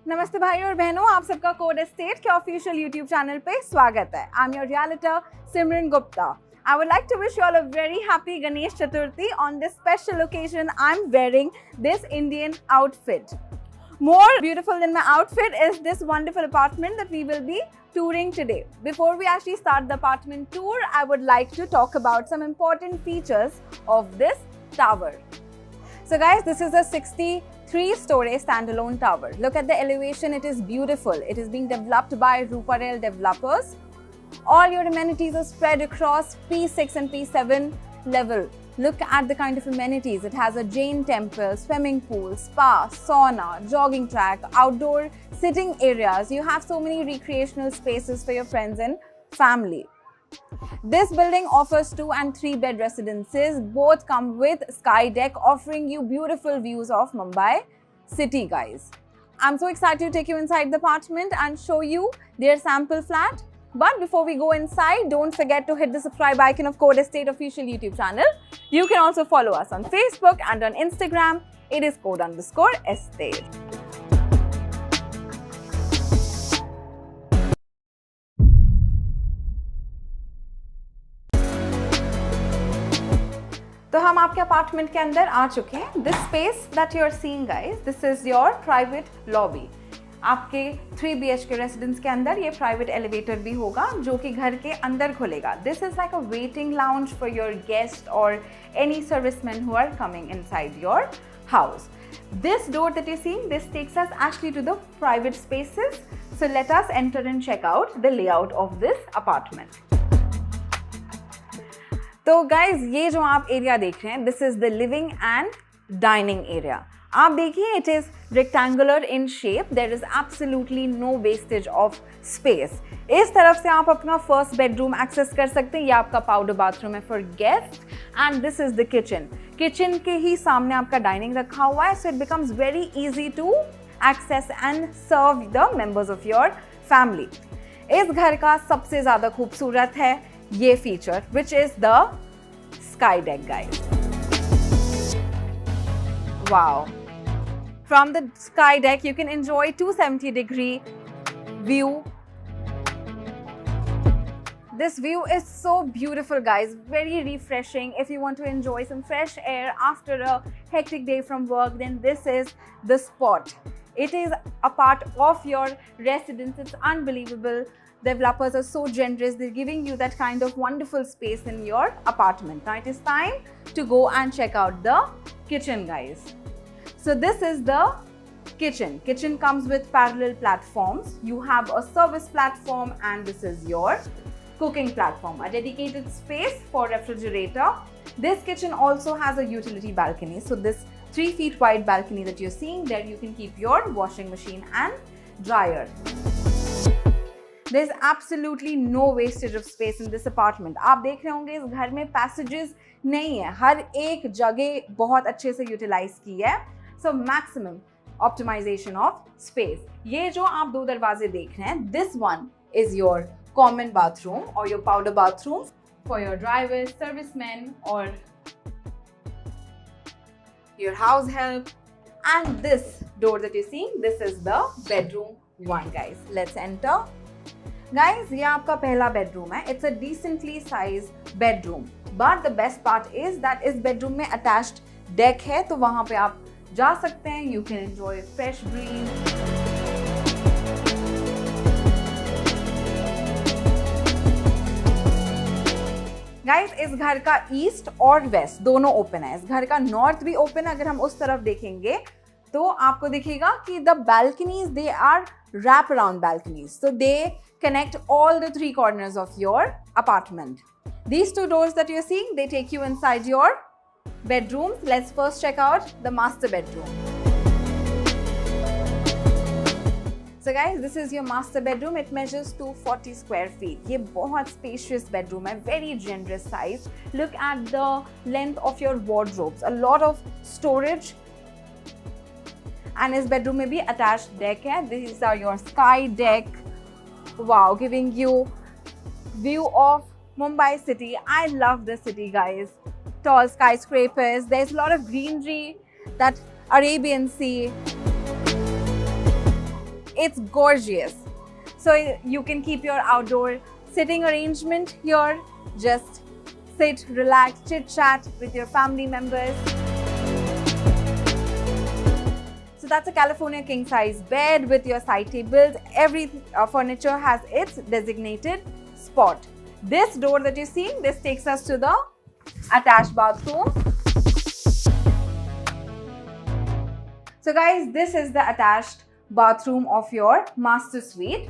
नमस्ते भाई और बहनों, आप सबका कोड एस्टेट के ऑफिशियल यूट्यूब चैनल पे स्वागत है। I am your realtor Simran Gupta. I would like to wish you all a very happy Ganesh Chaturthi. On this special occasion, I'm wearing this Indian outfit. More beautiful than my outfit is this wonderful apartment that we will be touring today. Before we actually start the apartment tour, I would like to talk about some important features of this tower. So guys, this is a 63-story standalone tower. Look at the elevation, it is beautiful. It is being developed by Ruparel Developers. All your amenities are spread across P6 and P7 level. Look at the kind of amenities. It has a Jain temple, swimming pool, spa, sauna, jogging track, outdoor sitting areas. You have so many recreational spaces for your friends and family. This building offers 2 and 3 bed residences. Both come with sky deck, offering you beautiful views of Mumbai city, guys. I'm so excited to take you inside the apartment and show you their sample flat. But before we go inside, don't forget to hit the subscribe icon of Code Estate official YouTube channel. You can also follow us on Facebook and on Instagram. It is code_estate. तो हम आपके apartment के अंदर आ चुके हैं. This space that you are seeing guys, this is your private lobby. आपके 3 BHK residence के अंदर ये प्राइवेट एलिवेटर भी होगा जो कि घर के अंदर खुलेगा. This is like a waiting lounge for your guest और any serviceman who are coming inside your house. This door that you're seeing, this takes us actually to the private spaces. So let us enter and check out the layout of this apartment. तो guys, ये जो आप area देख रहे हैं, this is the living and dining area. आप देखिए, it is rectangular in shape. There is absolutely no wastage of space. इस तरफ से आप अपना फर्स्ट बेडरूम एक्सेस कर सकते हैं. ये आपका पाउडर बाथरूम है for guest and this is the kitchen. Kitchen के ही सामने आपका डाइनिंग रखा हुआ है. So it becomes very easy to access and serve the members of your family. इस घर का सबसे ज़्यादा खूबसूरत है ये feature, which is the sky deck, guys. Wow. From the sky deck, you can enjoy 270-degree view. This view is so beautiful, guys. Very refreshing. If you want to enjoy some fresh air after a hectic day from work, then this is the spot. It is a part of your residence. It's unbelievable. Developers are so generous. They're giving you that kind of wonderful space in your apartment. Now it is time to go and check out the kitchen, guys. So this is the kitchen. Kitchen comes with parallel platforms. You have a service platform and this is your cooking platform. A dedicated space for refrigerator. This kitchen also has a utility balcony. So this 3 feet wide balcony that you're seeing there, you can keep your washing machine and dryer. There's absolutely no wastage of space in this apartment. आप देख रहे होंगे इस घर में passages नहीं है. हर एक जगह बहुत अच्छे से यूटिलाइज की है. So maximum optimization of space. ये जो आप 2 दरवाजे देख रहे हैं, this one is your common bathroom or your powder bathroom for your drivers, servicemen or your house help. And this door that you're seeing, this is the bedroom 1, guys. Let's enter. Guys, ये आपका पहला bedroom है. It's a decently sized bedroom. But the best part is that इस bedroom में attached deck है, तो वहाँ पे आप जा सकते हैं. You can enjoy fresh breeze. Guys, इस घर का ईस्ट और वेस्ट दोनों ओपन है. इस घर का नॉर्थ भी ओपन है. अगर हम उस तरफ देखेंगे तो आपको दिखेगा कि the balconies, they are wrap around balconies. So they connect all the 3 corners of your apartment. These 2 doors that you're seeing, they take you inside your bedrooms. Let's first check out the master bedroom. So guys, this is your master bedroom. It measures 240 square feet. ये बहुत spacious bedroom है, very generous size. Look at the length of your wardrobes. A lot of storage. And इस bedroom में भी attached deck है. These are your sky deck. Wow, giving you view of Mumbai city. I love the city, guys. Tall skyscrapers. There's a lot of greenery, that Arabian Sea. It's gorgeous. So you can keep your outdoor sitting arrangement here. Just sit, relax, chit chat with your family members. So that's a California king size bed with your side tables. Every furniture has its designated spot. This door that you're seeing, this takes us to the attached bathroom. So guys, this is the attached bathroom of your master suite.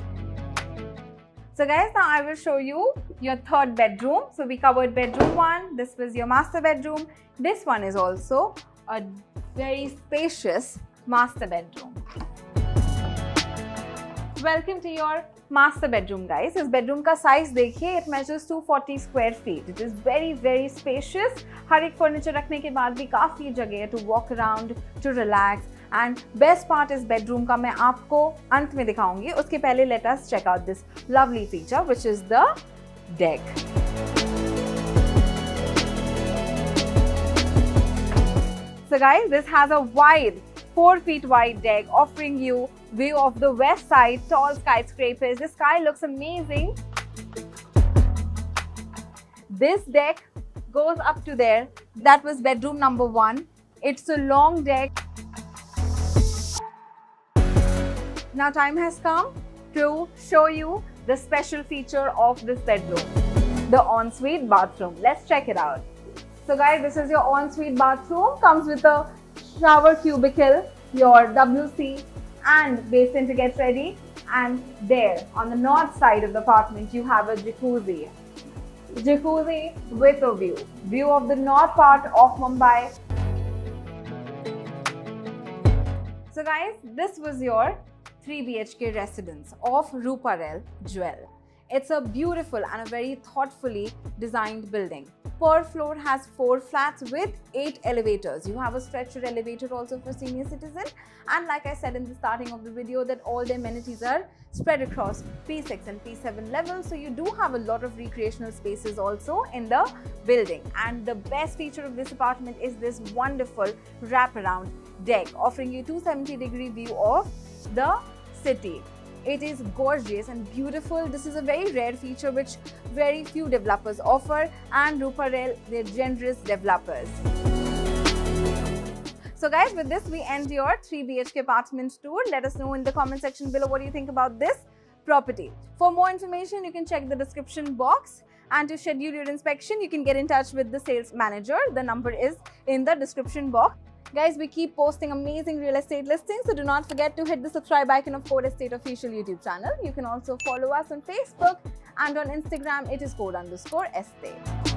So guys, now I will show you your third bedroom. So we covered bedroom 1. This was your master bedroom. This one is also a very spacious master bedroom. Welcome to your master bedroom, guys. This bedroom का size देखिए, it measures 240 square feet. It is very spacious. हर एक furniture रखने के बाद भी काफी जगह है to walk around, to relax. And best part इस bedroom का मैं आपको अंत में दिखाऊंगी. उसके पहले let us check out this lovely feature, which is the deck. So guys, this has a wide 4 feet wide deck offering you view of the west side, tall skyscrapers. The sky looks amazing. This deck goes up to there. That was bedroom number 1. It's a long deck. Now time has come to show you the special feature of this bedroom, the ensuite bathroom. Let's check it out. So guys, this is your ensuite bathroom. Comes with a shower cubicle, your WC and basin to get ready. And there on the north side of the apartment, you have a jacuzzi. Jacuzzi with a view. View of the north part of Mumbai. So guys, this was your 3 BHK residence of Ruparel Jewel. It's a beautiful and a very thoughtfully designed building. Per floor has 4 flats with 8 elevators. You have a stretcher elevator also for senior citizen. And like I said in the starting of the video, that all the amenities are spread across P6 and P7 levels. So you do have a lot of recreational spaces also in the building. And the best feature of this apartment is this wonderful wraparound deck offering you 270-degree view of the city. It is gorgeous and beautiful. This is a very rare feature which very few developers offer, and Ruparel, they're generous developers. So guys, with this we end your 3 BHK apartment tour. Let us know in the comment section below what do you think about this property. For more information, you can check the description box. And to schedule your inspection, you can get in touch with the sales manager. The number is in the description box. Guys, we keep posting amazing real estate listings, so do not forget to hit the subscribe icon of Code Estate official YouTube channel. You can also follow us on Facebook, and on Instagram it is code_estate.